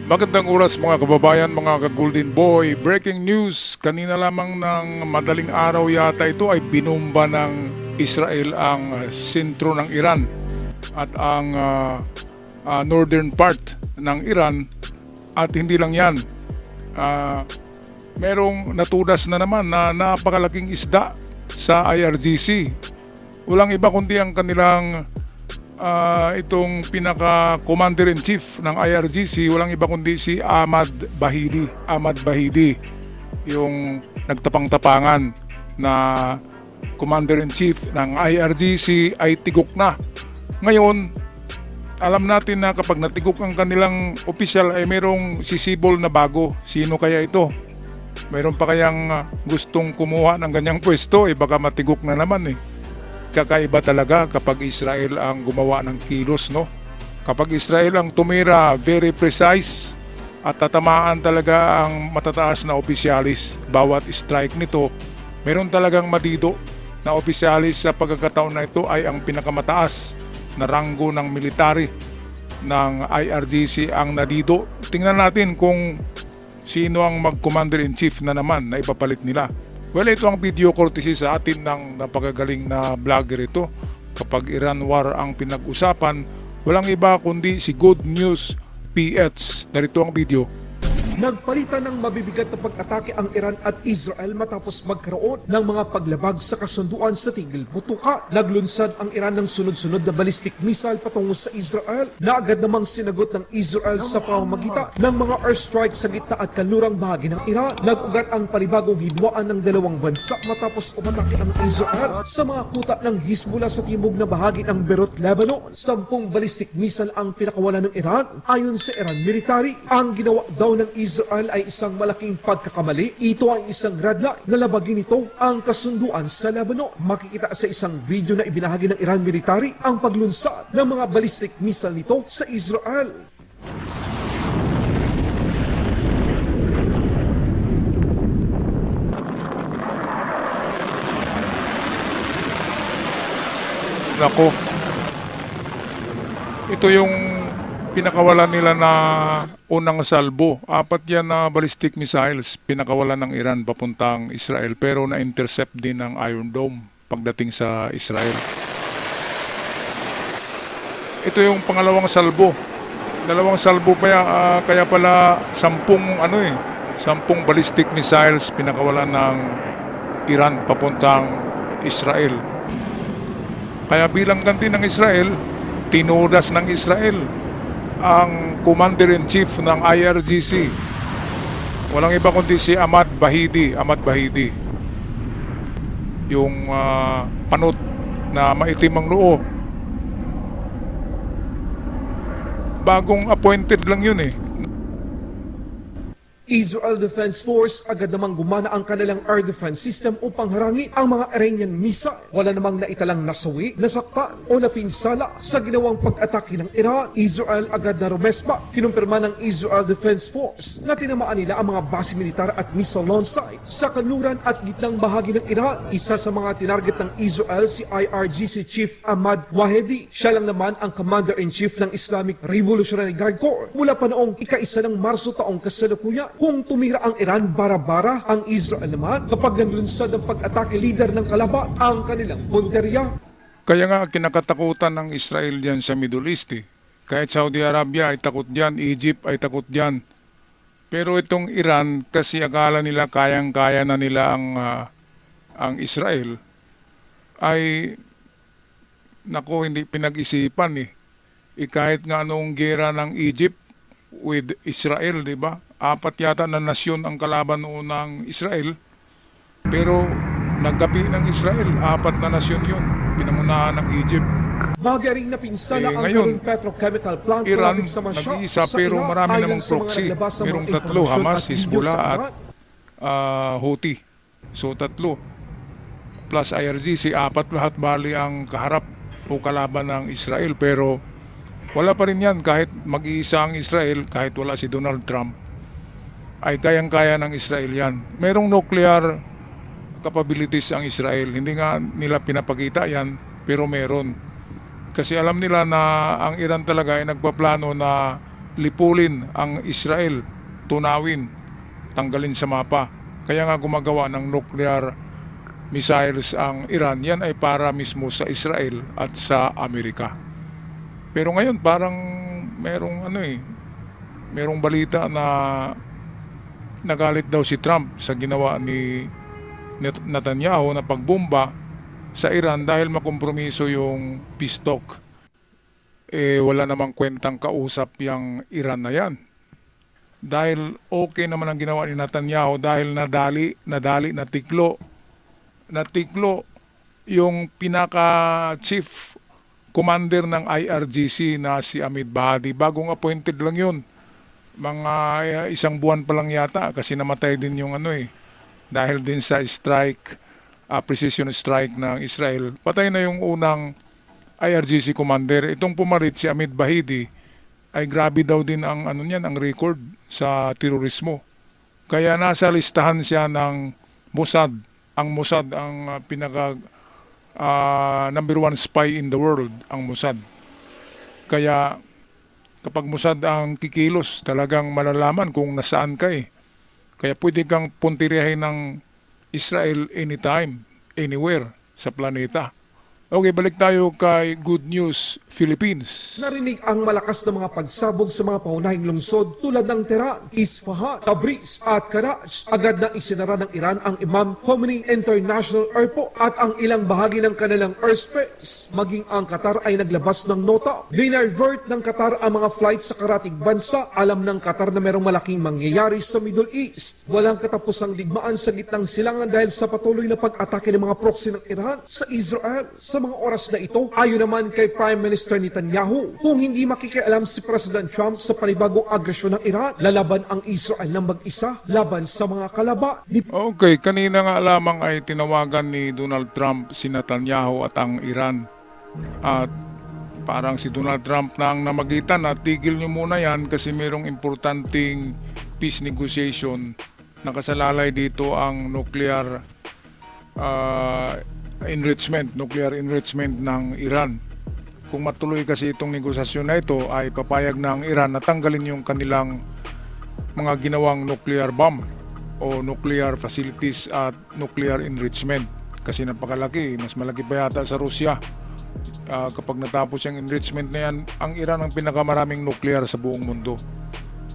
Magandang oras mga kababayan, mga ka-Golden Boy. Breaking news, kanina lamang ng madaling araw yata ito ay binumba ng Israel ang sentro ng Iran at ang northern part ng Iran. At hindi lang yan, ah, merong natudas na naman na napakalaking isda sa IRGC. Walang iba kundi ang kanilang itong pinaka-commander-in-chief ng IRGC, walang iba kundi si Ahmad Bahidi. Ahmad Bahidi, yung nagtapang-tapangan na commander-in-chief ng IRGC ay tigok na. Ngayon, alam natin na kapag natigok ang kanilang opisyal ay mayroong sisibol na bago. Sino kaya ito? Mayroon pa kayang gustong kumuha ng ganyang pwesto? Baka matigok na naman eh. Kakaiba talaga kapag Israel ang gumawa ng kilos, no? Kapag Israel ang tumira, very precise at tatamaan talaga ang matataas na opisyalis. Bawat strike nito, meron talagang madido na opisyalis sa pagkakataon na ito ay ang pinakamataas na ranggo ng military ng IRGC ang nadido. Tingnan natin kung sino ang mag-commander-in-chief na naman na ipapalit nila. Well, ito ang video courtesy sa atin ng napakagaling na vlogger ito. Kapag Iran War ang pinag-usapan, walang iba kundi si Good News PH. Narito ang video. Nagpalitan ng mabibigat na pag-atake ang Iran at Israel matapos magkaroon ng mga paglabag sa kasunduan sa tigil putukan. Naglunsad ang Iran ng sunod-sunod na ballistic missile patungo sa Israel na agad namang sinagot ng Israel sa pamamagitan ng mga airstrike sa gitna at kanlurang bahagi ng Iran. Nag-ugat ang panibagong hidwaan ng dalawang bansa matapos umatake ang Israel sa mga kuta ng Hezbollah sa timog na bahagi ng Beirut, Lebanon. 10 ballistic missile ang pinakawalan ng Iran. Ayon sa Iran military, ang ginawa daw ng Israel ay isang malaking pagkakamali. Ito ay isang red line na labagin nito ang kasunduan sa Lebanon. Makikita sa isang video na ibinahagi ng Iran military ang paglunsad ng mga ballistic missile nito sa Israel. Nako, ito yung pinakawalan nila na unang salbo. 4 yan na ballistic missiles pinakawalan ng Iran papuntang Israel, pero na-intercept din ng Iron Dome pagdating sa Israel. Ito yung pangalawang salbo. Dalawang salbo pa yan, kaya pala 10 ballistic missiles pinakawalan ng Iran papuntang Israel. Kaya bilang ganti ng Israel, tinudas ng Israel ang commander-in-chief ng IRGC. Walang iba kundi si Ahmad Bahidi. Ahmad Bahidi, yung panot na maitim ang noo. Bagong appointed lang yun eh. Israel Defense Force agad namang gumana ang kanilang air defense system upang harangin ang mga Iranian missile. Wala namang naitalang nasawi, nasaktan o napinsala sa ginawang pag-atake ng Iran. Israel agad na rumespa. Kinumpirma ng Israel Defense Force na tinamaan nila ang mga base militar at missile launch site sa kanluran at gitnang bahagi ng Iran. Isa sa mga tinarget ng Israel si IRGC Chief Ahmad Wahedi. Siya lang naman ang Commander-in-Chief ng Islamic Revolutionary Guard Corps mula pa noong ika-1 ng Marso taong kasalukuyan. Kung tumira ang Iran, bara-bara ang Israel naman kapag naglunsad ang pag-atake leader ng kalaban ang kanilang punteriya. Kaya nga kinakatakutan ng Israel diyan sa Middle East eh. Kahit Saudi Arabia ay takot diyan, Egypt ay takot diyan. Pero itong Iran, kasi akala nila kayang-kaya na nila ang Israel, ay nako, hindi pinag-isipan eh. Kahit nga noong gera ng Egypt with Israel, di ba? 4 yata na nasyon ang kalaban noon ng Israel, pero nagkapi ng Israel, 4 na nasyon yun, pinangunahan ng Egypt. Magaring na pinsala ang Ngayon, Karun Petrochemical Plant Iran malapit sa Mashhad nag-iisa, sa pero Iraq. marami Ayon namang sa mga proxy. naglabas sa mga Merong 3, impormasyon Hamas, at video Hezbollah sa at Iran. Houthi. So 3 plus IRGC, 4 lahat bali ang kaharap o kalaban ng Israel. Pero wala pa rin yan, kahit mag-iisa ang Israel, kahit wala si Donald Trump, ay kayang-kaya ng Israel yan. Merong nuclear capabilities ang Israel. Hindi nga nila pinapakita yan, pero meron. Kasi alam nila na ang Iran talaga ay nagpaplano na lipulin ang Israel, tunawin, tanggalin sa mapa. Kaya nga gumagawa ng nuclear missiles ang Iran. Yan ay para mismo sa Israel at sa Amerika. Pero ngayon parang merong balita na nagalit daw si Trump sa ginawa ni Netanyahu na pagbomba sa Iran dahil makompromiso yung peace talk. Wala namang kwentang kausap yung Iran na yan. Dahil okay naman ang ginawa ni Netanyahu dahil natiklo yung pinaka-chief commander ng IRGC na si Amit Bahadi. Bagong appointed lang yun. Mga isang buwan pa lang yata kasi namatay din yung dahil din sa strike, precision strike ng Israel. Patay na yung unang IRGC commander. Itong pumalit si Amit Bahidi ay grabe daw din ang ang record sa terorismo. Kaya nasa listahan siya ng Mossad. Ang Mossad ang pinaka number one spy in the world, ang Mossad. Kaya kapag Mossad ang kikilos, talagang malalaman kung nasaan ka eh. Kaya pwede kang puntiriyahin ng Israel anytime, anywhere sa planeta. Okay, balik tayo kay Good News Philippines. Narinig ang malakas na mga pagsabog sa mga paunahing lungsod tulad ng Tehran, Isfahan, Tabriz at Karaj. Agad na isinara ng Iran ang Imam Khomeini International Airport at ang ilang bahagi ng kanilang airspace. Maging ang Qatar ay naglabas ng nota. Dinivert ng Qatar ang mga flights sa karatig bansa. Alam ng Qatar na merong malaking mangyayari sa Middle East. Walang katapusang digmaan sa gitnang silangan dahil sa patuloy na pag-atake ng mga proxy ng Iran sa Israel. Sa mga oras na ito, ayon naman kay Prime Minister Netanyahu, kung hindi makikialam si President Trump sa panibagong agresyon ng Iran, lalaban ang Israel ng mag-isa laban sa mga kalaba. Okay, kanina nga lamang ay tinawagan ni Donald Trump si Netanyahu at ang Iran. At parang si Donald Trump na ang namagitan na tigil nyo muna yan kasi mayroong importanteng peace negotiation. Nakasalalay dito ang nuclear nuclear enrichment ng Iran. Kung matuloy kasi itong negosasyon na ito ay papayag na ang Iran na tanggalin yung kanilang mga ginawang nuclear bomb o nuclear facilities at nuclear enrichment. Kasi napakalaki, mas malaki pa yata sa Rusya. Kapag natapos yung enrichment na yan, ang Iran ang pinakamaraming nuclear sa buong mundo.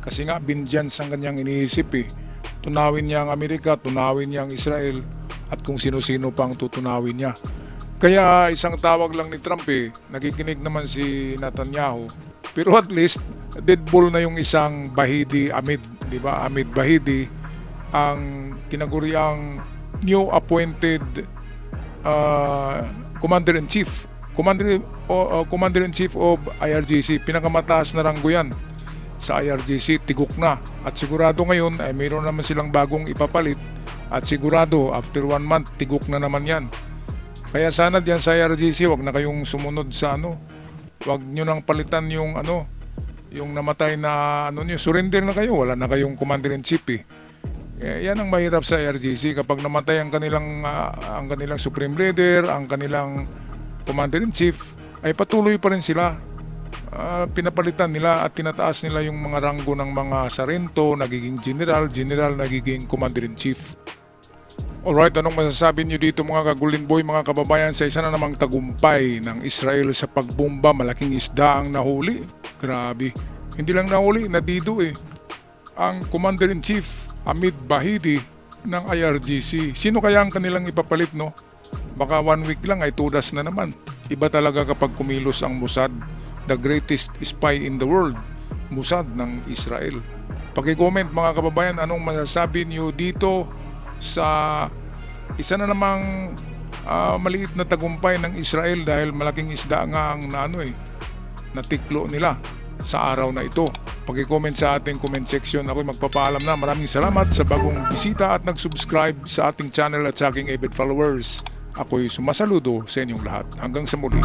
Kasi nga, binjans ang kanyang iniisip eh. Tunawin niya ang Amerika, tunawin niya ang Israel, at kung sino-sino pang tutunawin niya. Kaya isang tawag lang ni Trump eh, nakikinig naman si Netanyahu. Pero at least, deadball na yung isang Bahidi, di ba? Amit Bahidi, ang tinaguriang new appointed Commander-in-Chief. Commander-in-Chief of IRGC, pinakamataas na ranggo yan sa IRGC, tigok na. At sigurado ngayon ay mayroon naman silang bagong ipapalit. At sigurado, after 1 month, tigok na naman yan. Kaya sana diyan sa IRGC, wag na kayong sumunod sa wag nyo nang palitan yung yung namatay na surrender na kayo, wala na kayong commander-in-chief eh. Yan ang mahirap sa IRGC kapag namatay ang kanilang supreme leader, ang kanilang commander-in-chief, ay patuloy pa rin sila. Pinapalitan nila at tinataas nila yung mga ranggo ng mga sarento, nagiging general, nagiging commander-in-chief. Alright, anong masasabi nyo dito mga kagulin boy, mga kababayan, sa isa na namang tagumpay ng Israel sa pagbomba? Malaking isda ang nahuli. Grabe. Hindi lang nahuli, nadido eh. Ang Commander-in-Chief, Amit Bahidi ng IRGC. Sino kaya ang kanilang ipapalit, no? Baka 1 week lang ay tudas na naman. Iba talaga kapag kumilos ang Mossad, the greatest spy in the world, Mossad ng Israel. Paki-comment mga kababayan, anong masasabi nyo dito sa isa na namang maliit na tagumpay ng Israel dahil malaking isda nga ang natiklo nila sa araw na ito. Paki-comment sa ating comment section. Ako'y magpapaalam na. Maraming salamat sa bagong bisita at nag-subscribe sa ating channel at sa aking avid followers. Ako'y sumasaludo sa inyong lahat. Hanggang sa muli.